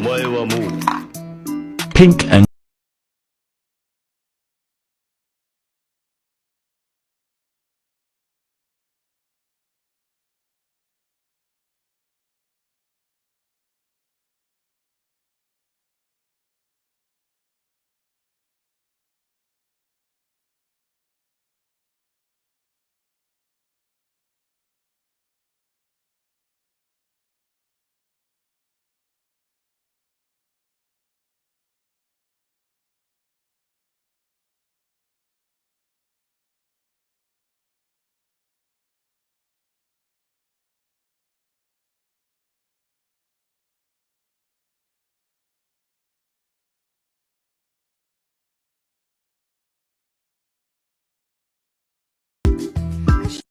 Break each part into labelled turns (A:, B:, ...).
A: 前はもう
B: Pink and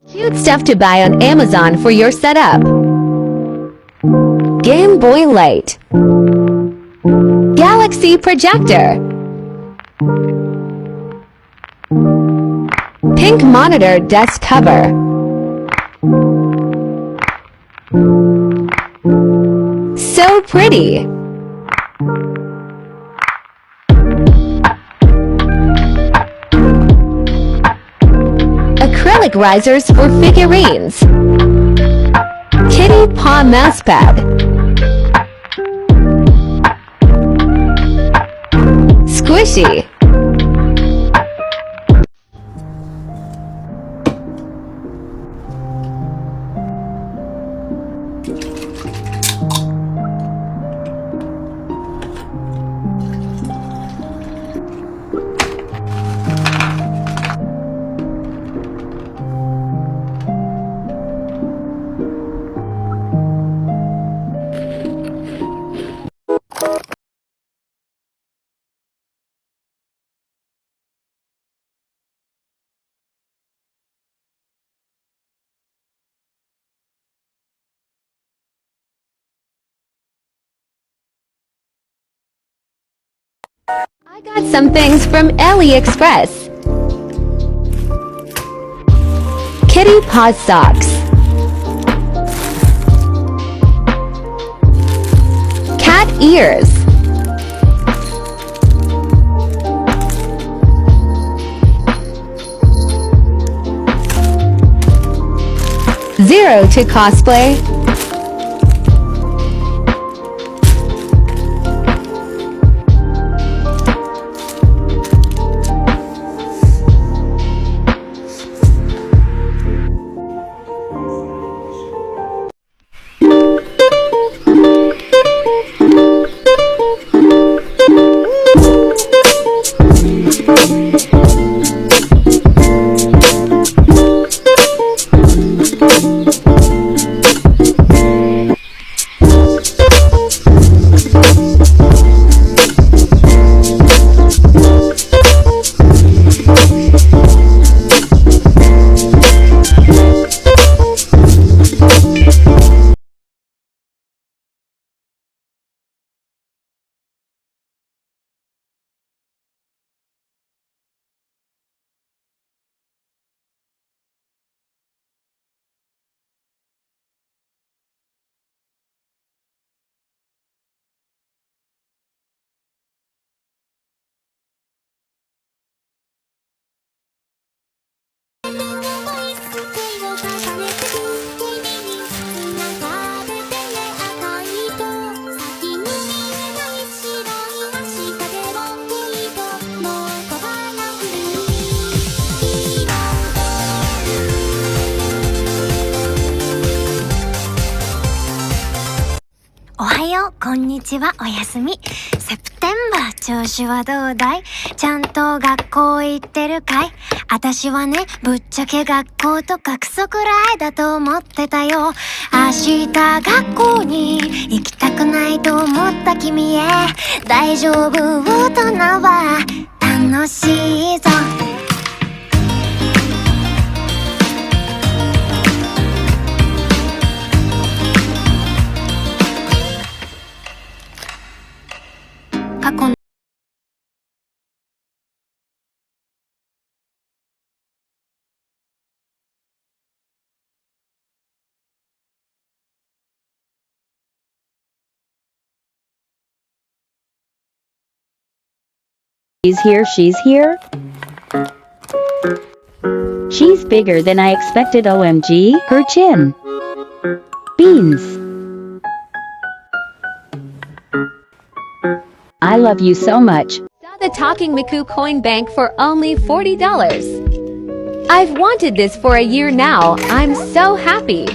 C: Cute stuff to buy on Amazon for your setup. Game Boy Light. Galaxy Projector. Pink Monitor Desk Cover. So pretty. Acrylic risers for figurines. Kitty paw mousepad. Squishy. I got some things from AliExpress. Kitty paw socks. Cat ears. Zero to cosplay.
D: おはよう、こんにちは、おやすみ。セプテンバー、調子はどうだい？ちゃんと学校行ってるかい？私はね、ぶっちゃけ学校とかクソくらいだと思ってたよ。明日学校に行きたくないと思った君へ。大丈夫、大人は楽しいぞ。過去の
A: She's here, she's here. She's bigger than I expected, OMG, her chin. Beans. I love you so much.
C: Saw the Talking Miku coin bank for only $40. I've wanted this for a year now. I'm so happy.